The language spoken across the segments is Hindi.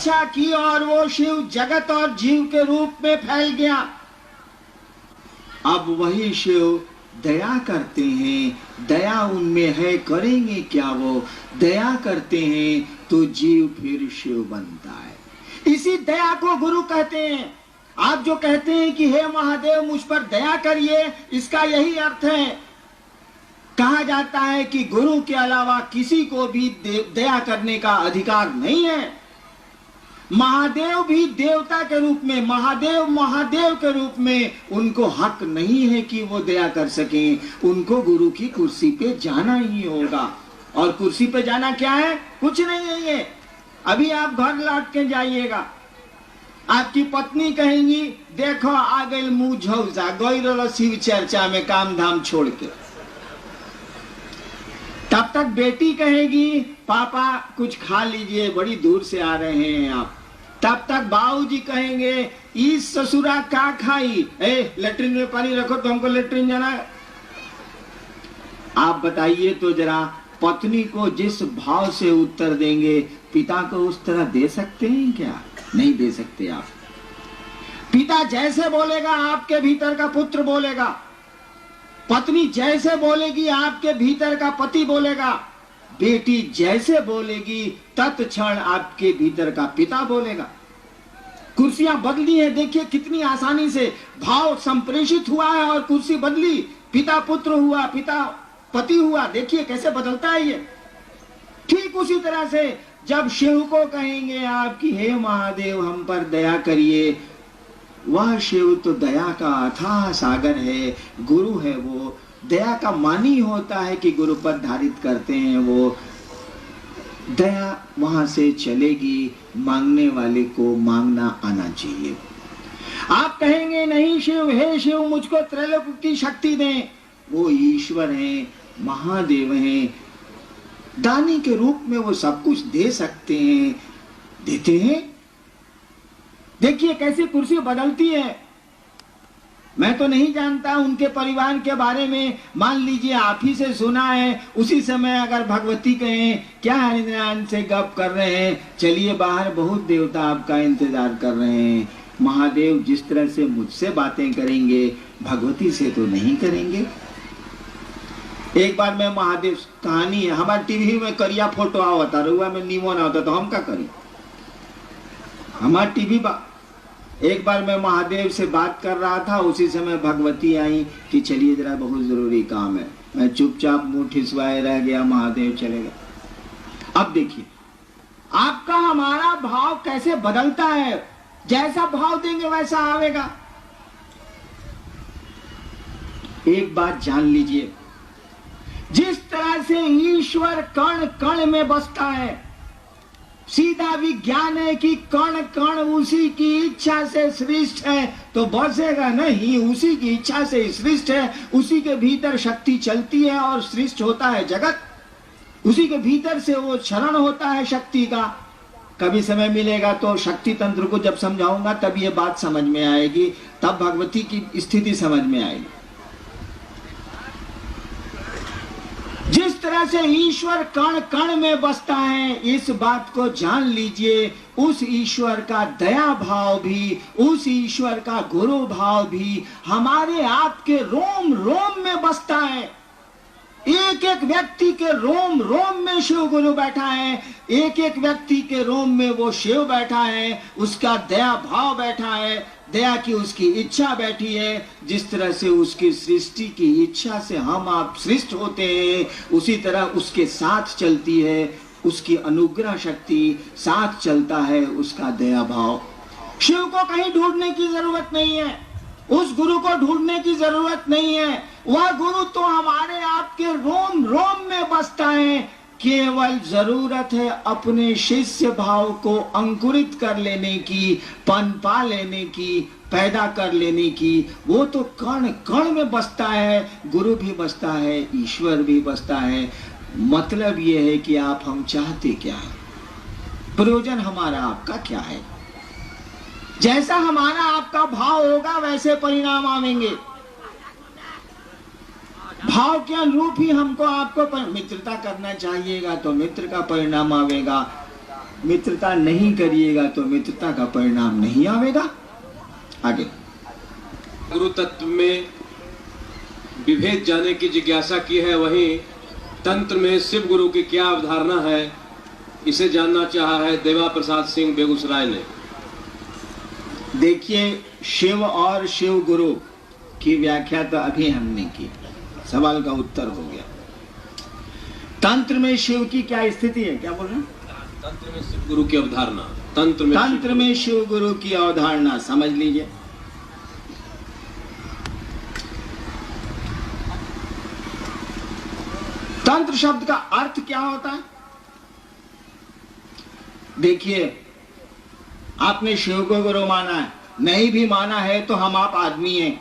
इच्छा की और वो शिव जगत और जीव के रूप में फैल गया। अब वही शिव दया करते हैं, दया उनमें है, करेंगे क्या वो? दया करते हैं तो जीव फिर शिव बनता है। इसी दया को गुरु कहते हैं। आप जो कहते हैं कि हे महादेव मुझ पर दया करिए, इसका यही अर्थ है। कहा जाता है कि गुरु के अलावा किसी को भी दया करने का अधिकार नहीं है। महादेव भी देवता के रूप में, महादेव के रूप में उनको हक नहीं है कि वो दया कर सकें। उनको गुरु की कुर्सी पे जाना ही होगा। और कुर्सी पे जाना क्या है? कुछ नहीं है ये। अभी आप घर लौट के जाइएगा, आपकी पत्नी कहेंगी देखो आ गई मुंह झौसा, गई रहो शिव चर्चा में काम धाम छोड़ के। तब तक बेटी कहेगी पापा कुछ खा लीजिए, बड़ी दूर से आ रहे हैं आप। तब तक बाबूजी कहेंगे इस ससुरा का खाई, लेटरिन में पानी रखो तो हमको लेटरिन जाना है। आप बताइए तो जरा, पत्नी को जिस भाव से उत्तर देंगे पिता को उस तरह दे सकते हैं क्या? नहीं दे सकते आप। पिता जैसे बोलेगा आपके भीतर का पुत्र बोलेगा, पत्नी जैसे बोलेगी आपके भीतर का पति बोलेगा, बेटी जैसे बोलेगी तत्क्षण आपके भीतर का पिता बोलेगा। कुर्सियां बदली है, देखिए कितनी आसानी से भाव संप्रेषित हुआ है और कुर्सी बदली। पिता पुत्र हुआ, पिता पति हुआ, देखिए कैसे बदलता है ये। ठीक उसी तरह से जब शिव को कहेंगे आप कि हे महादेव हम पर दया करिए, वह शिव तो दया का अथाह सागर है, गुरु है। वो दया का मानी होता है कि गुरु पद धारित करते हैं। वो दया वहां से चलेगी, मांगने वाले को मांगना आना चाहिए। आप कहेंगे नहीं शिव, हे शिव मुझको त्रैलोक की शक्ति दें। वो ईश्वर हैं, महादेव हैं, दानी के रूप में वो सब कुछ दे सकते हैं, देते हैं। देखिए कैसे कुर्सी बदलती है। मैं तो नहीं जानता उनके परिवार के बारे में, मान लीजिए आप ही से सुना है। उसी समय अगर भगवती कहें क्या हरिनारायण से गप कर रहे हैं, चलिए बाहर बहुत देवता आपका इंतजार कर रहे हैं। महादेव जिस तरह से मुझसे बातें करेंगे भगवती से तो नहीं करेंगे। एक बार मैं महादेव, कहानी है हमारे टीवी में करिया फोटो आवता रुआ में नीमो ना होता तो हम क्या करें। हमारे टीवी एक बार मैं महादेव से बात कर रहा था, उसी समय भगवती आई कि चलिए जरा बहुत जरूरी काम है। मैं चुपचाप मुंह ठिसवाए रह गया, महादेव चले गए। अब देखिए आपका हमारा भाव कैसे बदलता है। जैसा भाव देंगे वैसा आवेगा। एक बात जान लीजिए, जिस तरह से ईश्वर कण कण में बसता है, सीधा विज्ञान है कि कण कण उसी की इच्छा से सृष्ट है तो बसेगा नहीं, उसी की इच्छा से सृष्ट है। उसी के भीतर शक्ति चलती है और सृष्ट होता है जगत। उसी के भीतर से वो क्षरण होता है शक्ति का। कभी समय मिलेगा तो शक्ति तंत्र को जब समझाऊंगा तब ये बात समझ में आएगी, तब भगवती की स्थिति समझ में आएगी। जिस तरह से ईश्वर कण कण में बसता है, इस बात को जान लीजिए। उस ईश्वर का दया भाव भी, उस ईश्वर का गुरु भाव भी हमारे आपके रोम रोम में बसता है। एक एक व्यक्ति के रोम रोम में शिव गुरु बैठा है, एक एक व्यक्ति के रोम में वो शिव बैठा है, उसका दया भाव बैठा है, दया की उसकी इच्छा बैठी है। जिस तरह से उसकी सृष्टि की इच्छा से हम आप सृष्ट होते हैं, उसी तरह उसके साथ चलती है उसकी अनुग्रह शक्ति, साथ चलता है उसका दया भाव। शिव को कहीं ढूंढने की जरूरत नहीं है, उस गुरु को ढूंढने की जरूरत नहीं है। वह गुरु तो हमारे आपके रोम रोम में बसता है। केवल जरूरत है अपने शिष्य भाव को अंकुरित कर लेने की, पनपा लेने की, पैदा कर लेने की। वो तो कण कण में बसता है, गुरु भी बसता है, ईश्वर भी बसता है। मतलब ये है कि आप हम चाहते क्या है, प्रयोजन हमारा आपका क्या है। जैसा हमारा आपका भाव होगा वैसे परिणाम आवेंगे। भाव के अनुरूप ही हमको आपको मित्रता करना चाहिएगा तो मित्र का परिणाम आवेगा, मित्रता नहीं करिएगा तो मित्रता का परिणाम नहीं आवेगा। आगे गुरु तत्व में विभेद जाने की जिज्ञासा की है, वहीं तंत्र में शिव गुरु की क्या अवधारणा है, इसे जानना चाहा है देवा प्रसाद सिंह बेगूसराय ने। देखिए, शिव और शिव गुरु की व्याख्या तो अभी हमने की, सवाल का उत्तर हो गया। तंत्र में शिव की क्या स्थिति है, क्या बोल रहे हैं? तंत्र में शिव गुरु की अवधारणा, तंत्र में शिव गुरु की अवधारणा समझ लीजिए। तंत्र शब्द का अर्थ क्या होता है? देखिए, आपने शिव को गुरु माना है, नहीं भी माना है तो हम आप आदमी हैं।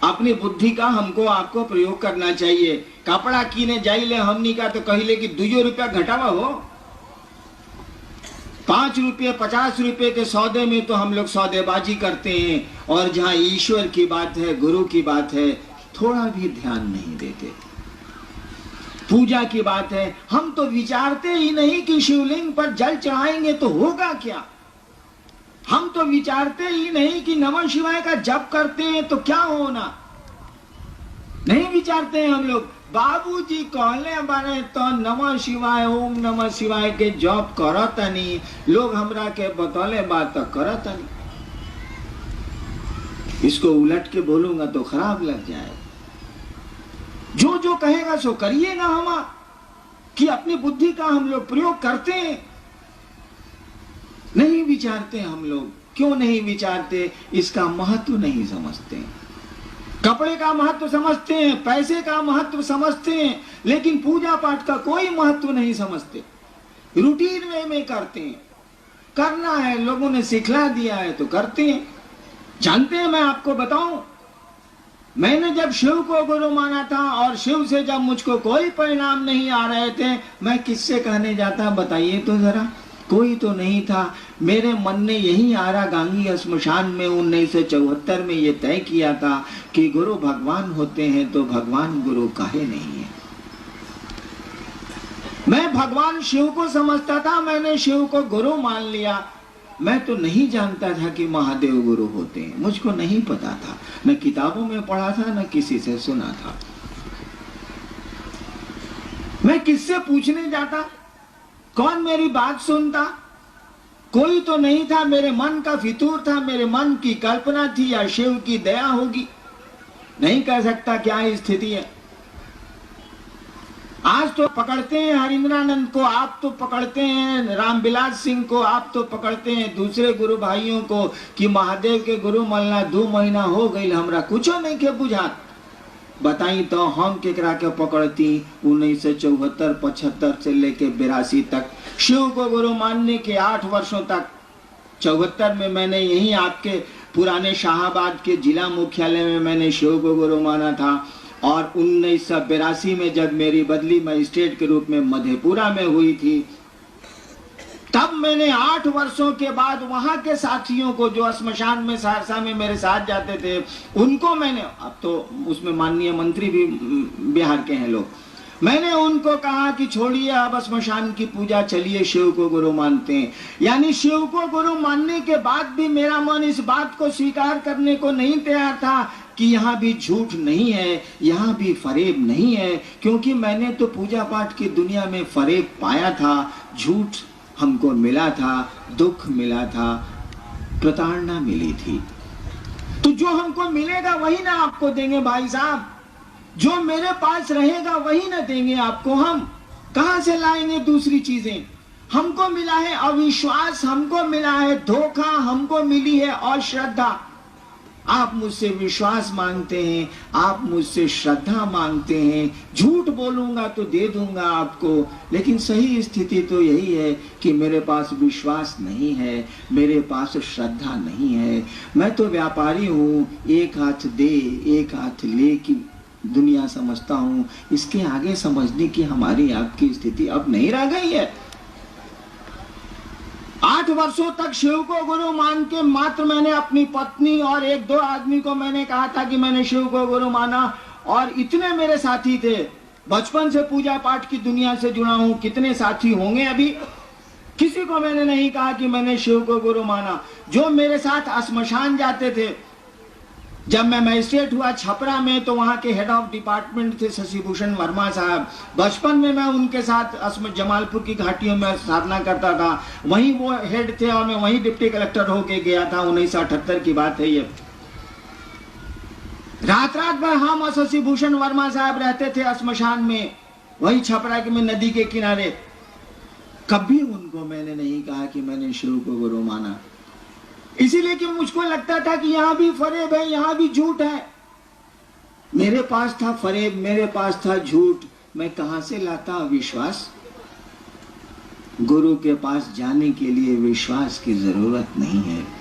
अपनी बुद्धि का हमको आपको प्रयोग करना चाहिए। कपड़ा कीने जाइले हमनी का तो कहिले कि 2 रुपया घटावा हो, 5 रुपये 50 रुपये के सौदे में तो हम लोग सौदेबाजी करते हैं, और जहां ईश्वर की बात है, गुरु की बात है, थोड़ा भी ध्यान नहीं देते। पूजा की बात है, हम तो विचारते ही नहीं कि शिवलिंग पर जल चढ़ाएंगे तो होगा क्या। हम तो विचारते ही नहीं कि नमः शिवाय का जप करते हैं तो क्या होना, नहीं विचारते हैं हम लोग। बाबूजी कहले बारे तो नमः शिवाय, ओम नमः शिवाय के जप करतनी, लोग हमरा के बतौले बात तो करतनी। इसको उलट के बोलूंगा तो खराब लग जाए। जो जो कहेगा सो करिएगा हम, कि अपनी बुद्धि का हम लोग प्रयोग करते हैं, नहीं विचारते हम लोग। क्यों नहीं विचारते? इसका महत्व नहीं समझते। कपड़े का महत्व समझते हैं, पैसे का महत्व समझते हैं, लेकिन पूजा पाठ का कोई महत्व नहीं समझते। रूटीन वे में करते हैं, करना है, लोगों ने सिखला दिया है तो करते हैं। जानते हैं, मैं आपको बताऊं, मैंने जब शिव को गुरु माना था और शिव से जब मुझको कोई परिणाम नहीं आ रहे थे, मैं किससे कहने जाता, बताइए तो जरा। कोई तो नहीं था। मेरे मन ने यही आरा गांगी श्मशान में 1974 में ये तय किया था कि गुरु भगवान होते हैं तो भगवान गुरु काहे नहीं है। मैं भगवान शिव को समझता था, मैंने शिव को गुरु मान लिया। मैं तो नहीं जानता था कि महादेव गुरु होते हैं, मुझको नहीं पता था, न किताबों में पढ़ा था न किसी से सुना था। मैं किससे पूछने जाता, कौन मेरी बात सुनता? कोई तो नहीं था। मेरे मन का फितूर था, मेरे मन की कल्पना थी, या शिव की दया होगी, नहीं कह सकता क्या स्थिति है। आज तो पकड़ते हैं हरिंद्रानंद को, आप तो पकड़ते हैं रामविलास सिंह को, आप तो पकड़ते हैं दूसरे गुरु भाइयों को कि महादेव के गुरु मलना 2 महीना हो गई, हमरा कुछ नहीं के बुझात। बताई तो हम केकरा के पकड़ती 1974-75 से लेके 82 तक। शिव को गुरु मानने के 8 वर्षों तक, 74 में मैंने यही आपके पुराने शाहाबाद के जिला मुख्यालय में मैंने शिव को गुरु माना था, और 1982 में जब मेरी बदली मजिस्ट्रेट के रूप में मधेपुरा में हुई थी, तब मैंने 8 वर्षों के बाद वहां के साथियों को जो श्मशान में सहरसा में मेरे साथ जाते थे, उनको मैंने, अब तो उसमें माननीय मंत्री भी बिहार के हैं लोग, मैंने उनको कहा कि छोड़िए अब श्मशान की पूजा, चलिए शिव को गुरु मानते हैं। यानी शिव को गुरु मानने के बाद भी मेरा मन इस बात को स्वीकार करने को नहीं तैयार था कि यहाँ भी झूठ नहीं है, यहाँ भी फरेब नहीं है, क्योंकि मैंने तो पूजा पाठ की दुनिया में फरेब पाया था, झूठ हमको मिला था, दुख मिला था, प्रताड़ना मिली थी। तो जो हमको मिलेगा वही ना आपको देंगे भाई साहब, जो मेरे पास रहेगा वही ना देंगे आपको। हम कहां से लाएंगे दूसरी चीजें? हमको मिला है अविश्वास, हमको मिला है धोखा, हमको मिली है अश्रद्धा। आप मुझसे विश्वास मांगते हैं, आप मुझसे श्रद्धा मांगते हैं। झूठ बोलूंगा तो दे दूंगा आपको, लेकिन सही स्थिति तो यही है कि मेरे पास विश्वास नहीं है, मेरे पास श्रद्धा नहीं है। मैं तो व्यापारी हूँ, एक हाथ दे एक हाथ ले की दुनिया समझता हूँ। इसके आगे समझने की हमारी आपकी स्थिति अब नहीं रह गई है। 8 वर्षों तक शिव को गुरु मान के मात्र मैंने अपनी पत्नी और 1-2 आदमी को मैंने कहा था कि मैंने शिव को गुरु माना, और इतने मेरे साथी थे। बचपन से पूजा पाठ की दुनिया से जुड़ा हूं, कितने साथी होंगे अभी, किसी को मैंने नहीं कहा कि मैंने शिव को गुरु माना। जो मेरे साथ श्मशान जाते थे, जब मैं मजिस्ट्रेट हुआ छपरा में, तो वहां के हेड ऑफ डिपार्टमेंट थे शशिभूषण वर्मा साहब। बचपन में मैं उनके साथ जमालपुर की घाटियों में साधना करता था, वहीं वो हेड थे और मैं वहीं डिप्टी कलेक्टर होके गया था। 1978 की बात है ये। रात रात भर हम और शशिभूषण वर्मा साहब रहते थे श्मशान में, वही छपरा के में नदी के किनारे। कभी उनको मैंने नहीं कहा कि मैंने शिव को गुरु माना, इसीलिए कि मुझको लगता था कि यहां भी फरेब है, यहां भी झूठ है। मेरे पास था फरेब, मेरे पास था झूठ, मैं कहां से लाता विश्वास? गुरु के पास जाने के लिए विश्वास की जरूरत नहीं है।